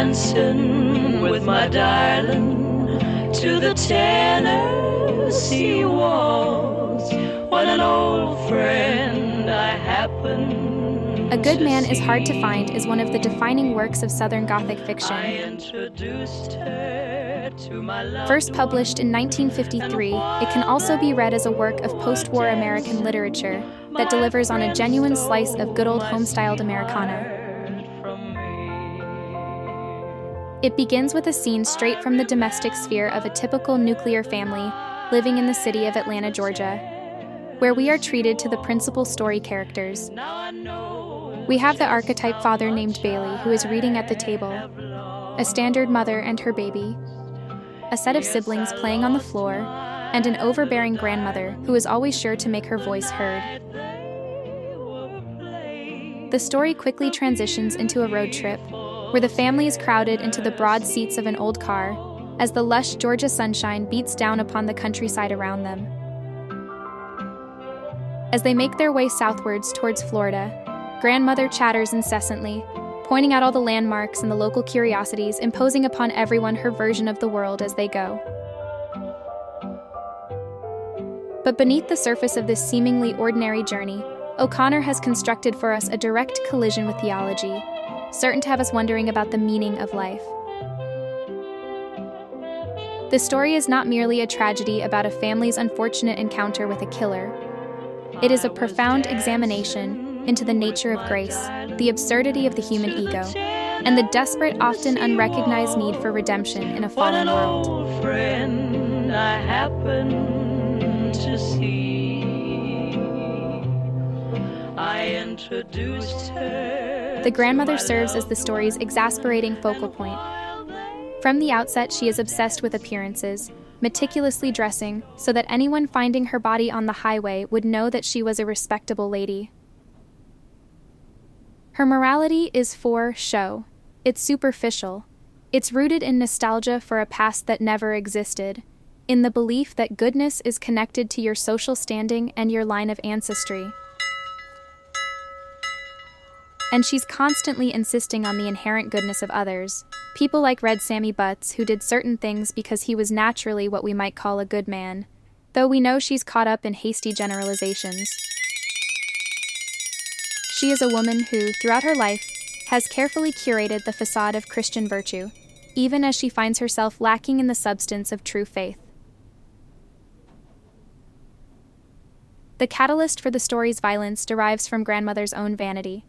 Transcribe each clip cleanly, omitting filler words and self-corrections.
dancing with my darling to the Tennessee waltz when an old friend I happened. A Good Man is Hard to Find is one of the defining works of Southern Gothic fiction. First published in 1953, it can also be read as a work of post-war American literature that delivers on a genuine slice of good old home-styled Americana. It begins with a scene straight from the domestic sphere of a typical nuclear family living in the city of Atlanta, Georgia, where we are treated to the principal story characters. We have the archetype father named Bailey, who is reading at the table, a standard mother and her baby, a set of siblings playing on the floor, and an overbearing grandmother who is always sure to make her voice heard. The story quickly transitions into a road trip, where the family is crowded into the broad seats of an old car as the lush Georgia sunshine beats down upon the countryside around them. As they make their way southwards towards Florida, grandmother chatters incessantly, pointing out all the landmarks and the local curiosities, imposing upon everyone her version of the world as they go. But beneath the surface of this seemingly ordinary journey, O'Connor has constructed for us a direct collision with theology, certain to have us wondering about the meaning of life. The story is not merely a tragedy about a family's unfortunate encounter with a killer. It is a profound examination into the nature of grace, the absurdity of the human ego, and the desperate, often unrecognized need for redemption in a fallen world. Old friend I happened to see, I introduced her. The grandmother serves as the story's exasperating focal point. From the outset, she is obsessed with appearances, meticulously dressing so that anyone finding her body on the highway would know that she was a respectable lady. Her morality is for show. It's superficial. It's rooted in nostalgia for a past that never existed, in the belief that goodness is connected to your social standing and your line of ancestry. And she's constantly insisting on the inherent goodness of others, people like Red Sammy Butts, who did certain things because he was naturally what we might call a good man, though we know she's caught up in hasty generalizations. She is a woman who, throughout her life, has carefully curated the facade of Christian virtue, even as she finds herself lacking in the substance of true faith. The catalyst for the story's violence derives from grandmother's own vanity.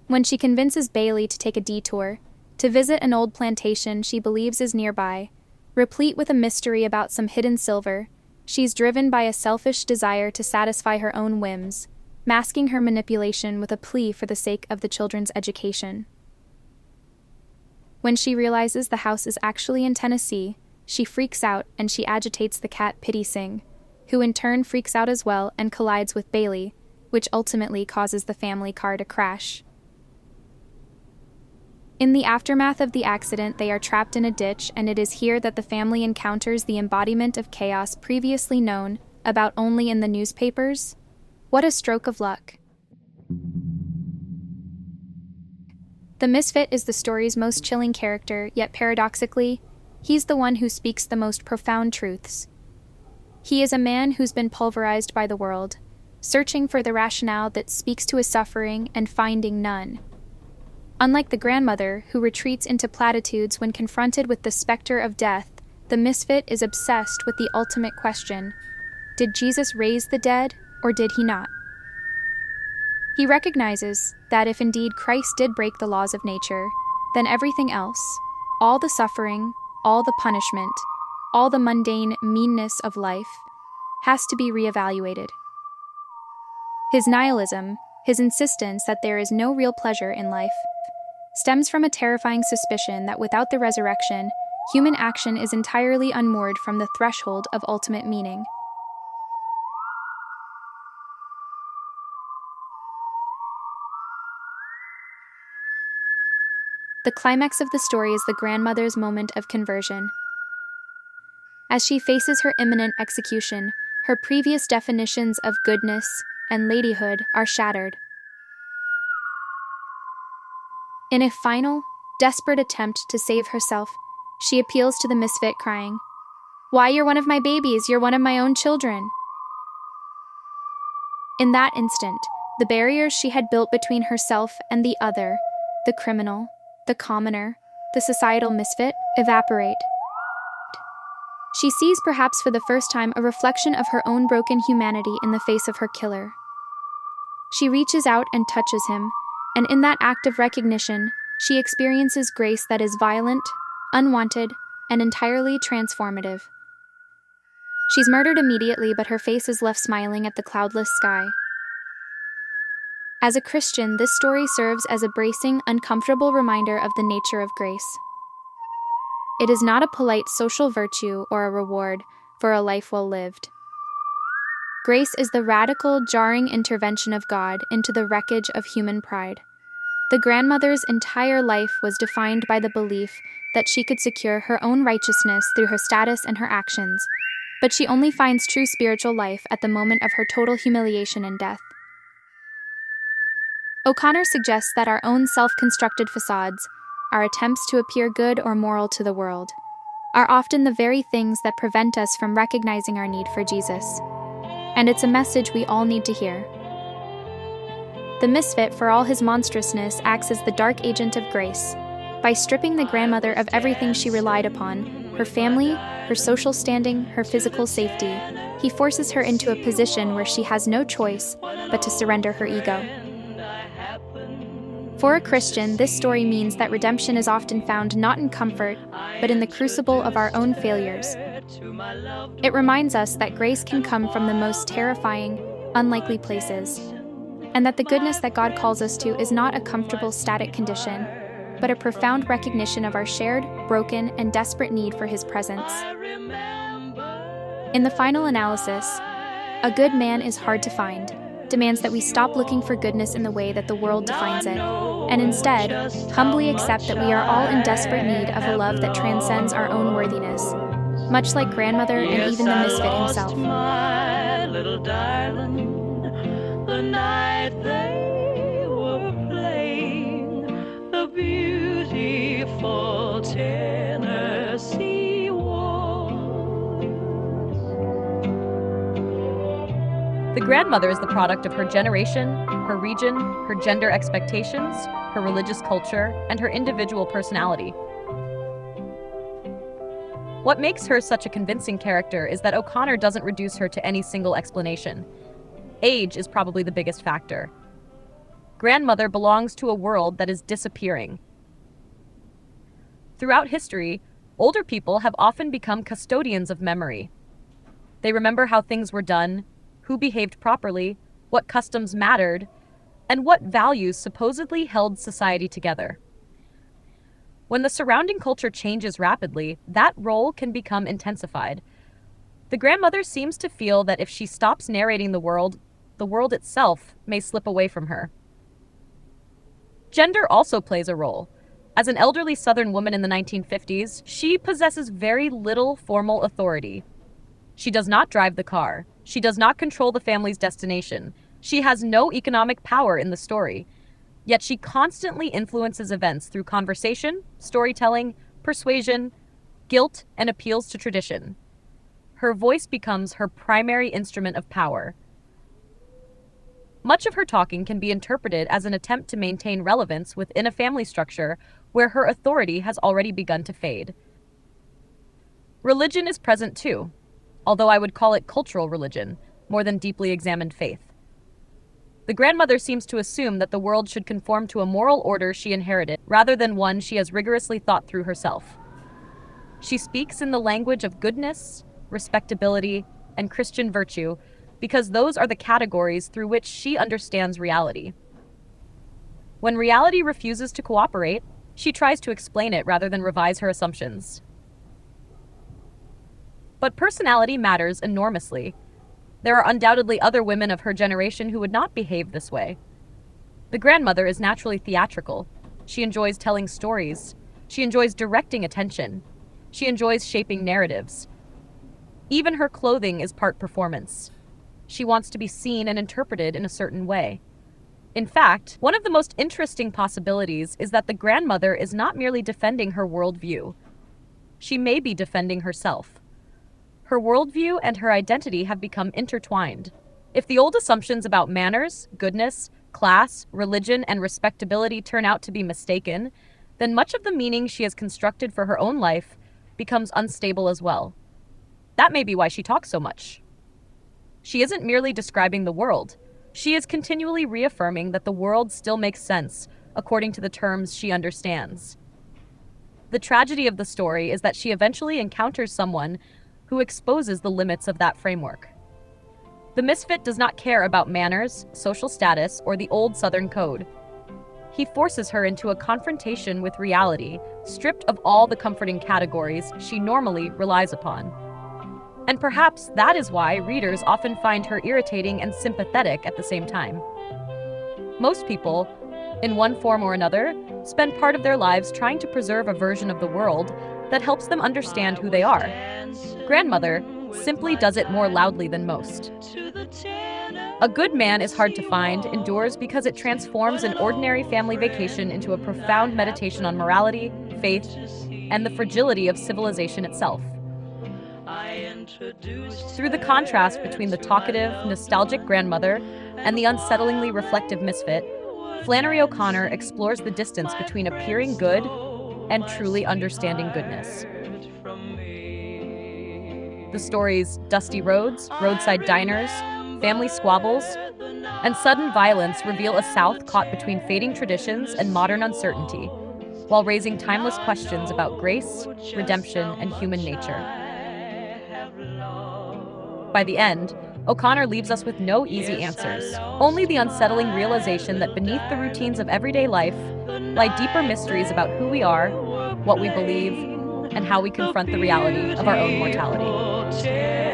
When she convinces Bailey to take a detour, to visit an old plantation she believes is nearby, replete with a mystery about some hidden silver, she's driven by a selfish desire to satisfy her own whims, masking her manipulation with a plea for the sake of the children's education. When she realizes the house is actually in Tennessee, she freaks out and she agitates the cat Pity Sing, who in turn freaks out as well and collides with Bailey, which ultimately causes the family car to crash. In the aftermath of the accident, they are trapped in a ditch, and it is here that the family encounters the embodiment of chaos previously known about only in the newspapers. What a stroke of luck. The Misfit is the story's most chilling character, yet paradoxically, he's the one who speaks the most profound truths. He is a man who's been pulverized by the world, searching for the rationale that speaks to his suffering and finding none. Unlike the grandmother, who retreats into platitudes when confronted with the specter of death, the Misfit is obsessed with the ultimate question: did Jesus raise the dead, or did he not? He recognizes that if indeed Christ did break the laws of nature, then everything else, all the suffering, all the punishment, all the mundane meanness of life, has to be reevaluated. His nihilism, his insistence that there is no real pleasure in life, stems from a terrifying suspicion that without the resurrection, human action is entirely unmoored from the threshold of ultimate meaning. The climax of the story is the grandmother's moment of conversion. As she faces her imminent execution, her previous definitions of goodness and ladyhood are shattered. In a final, desperate attempt to save herself, she appeals to the misfit, crying, "Why, you're one of my babies, you're one of my own children." In that instant, the barriers she had built between herself and the other, the criminal, the commoner, the societal misfit, evaporate. She sees, perhaps for the first time, a reflection of her own broken humanity in the face of her killer. She reaches out and touches him, and in that act of recognition, she experiences grace that is violent, unwanted, and entirely transformative. She's murdered immediately, but her face is left smiling at the cloudless sky. As a Christian, this story serves as a bracing, uncomfortable reminder of the nature of grace. It is not a polite social virtue or a reward for a life well lived. Grace is the radical, jarring intervention of God into the wreckage of human pride. The grandmother's entire life was defined by the belief that she could secure her own righteousness through her status and her actions, but she only finds true spiritual life at the moment of her total humiliation and death. O'Connor suggests that our own self-constructed facades, our attempts to appear good or moral to the world, are often the very things that prevent us from recognizing our need for Jesus. And it's a message we all need to hear. The misfit, for all his monstrousness, acts as the dark agent of grace. By stripping the grandmother of everything she relied upon, her family, her social standing, her physical safety, he forces her into a position where she has no choice but to surrender her ego. For a Christian, this story means that redemption is often found not in comfort, but in the crucible of our own failures. It reminds us that grace can come from the most terrifying, unlikely places, and that the goodness that God calls us to is not a comfortable, static condition, but a profound recognition of our shared, broken, and desperate need for His presence. In the final analysis, a good man is hard to find, demands that we stop looking for goodness in the way that the world defines it, and instead, humbly accept that we are all in desperate need of a love that transcends our own worthiness, much like grandmother and even the misfit himself. My little darling, the night they were playing the beautiful Tennessee waltz. The grandmother is the product of her generation, her region, her gender expectations, her religious culture, and her individual personality. What makes her such a convincing character is that O'Connor doesn't reduce her to any single explanation. Age is probably the biggest factor. Grandmother belongs to a world that is disappearing. Throughout history, older people have often become custodians of memory. They remember how things were done, who behaved properly, what customs mattered, and what values supposedly held society together. When the surrounding culture changes rapidly, that role can become intensified. The grandmother seems to feel that if she stops narrating the world itself may slip away from her. Gender also plays a role. As an elderly Southern woman in the 1950s, she possesses very little formal authority. She does not drive the car. She does not control the family's destination. She has no economic power in the story. Yet she constantly influences events through conversation, storytelling, persuasion, guilt, and appeals to tradition. Her voice becomes her primary instrument of power. Much of her talking can be interpreted as an attempt to maintain relevance within a family structure where her authority has already begun to fade. Religion is present too, although I would call it cultural religion, more than deeply examined faith. The grandmother seems to assume that the world should conform to a moral order she inherited, rather than one she has rigorously thought through herself. She speaks in the language of goodness, respectability, and Christian virtue, because those are the categories through which she understands reality. When reality refuses to cooperate, she tries to explain it rather than revise her assumptions. But personality matters enormously. There are undoubtedly other women of her generation who would not behave this way. The grandmother is naturally theatrical. She enjoys telling stories. She enjoys directing attention. She enjoys shaping narratives. Even her clothing is part performance. She wants to be seen and interpreted in a certain way. In fact, one of the most interesting possibilities is that the grandmother is not merely defending her worldview. She may be defending herself. Her worldview and her identity have become intertwined. If the old assumptions about manners, goodness, class, religion, and respectability turn out to be mistaken, then much of the meaning she has constructed for her own life becomes unstable as well. That may be why she talks so much. She isn't merely describing the world. She is continually reaffirming that the world still makes sense according to the terms she understands. The tragedy of the story is that she eventually encounters someone who exposes the limits of that framework. The misfit does not care about manners, social status, or the old Southern code. He forces her into a confrontation with reality, stripped of all the comforting categories she normally relies upon. And perhaps that is why readers often find her irritating and sympathetic at the same time. Most people, in one form or another, spend part of their lives trying to preserve a version of the world that helps them understand who they are. Grandmother simply does it more loudly than most. A good man is hard to find indoors because it transforms an ordinary family vacation into a profound meditation on morality, faith, and the fragility of civilization itself. Through the contrast between the talkative, nostalgic grandmother and the unsettlingly reflective misfit, Flannery O'Connor explores the distance between appearing good and truly understanding goodness. The story's dusty roads, roadside diners, family squabbles, and sudden violence reveal a South caught between fading traditions and modern uncertainty, while raising timeless questions about grace, redemption, and human nature. By the end, O'Connor leaves us with no easy answers, only the unsettling realization that beneath the routines of everyday life lie deeper mysteries about who we are, what we believe, and how we confront the reality of our own mortality.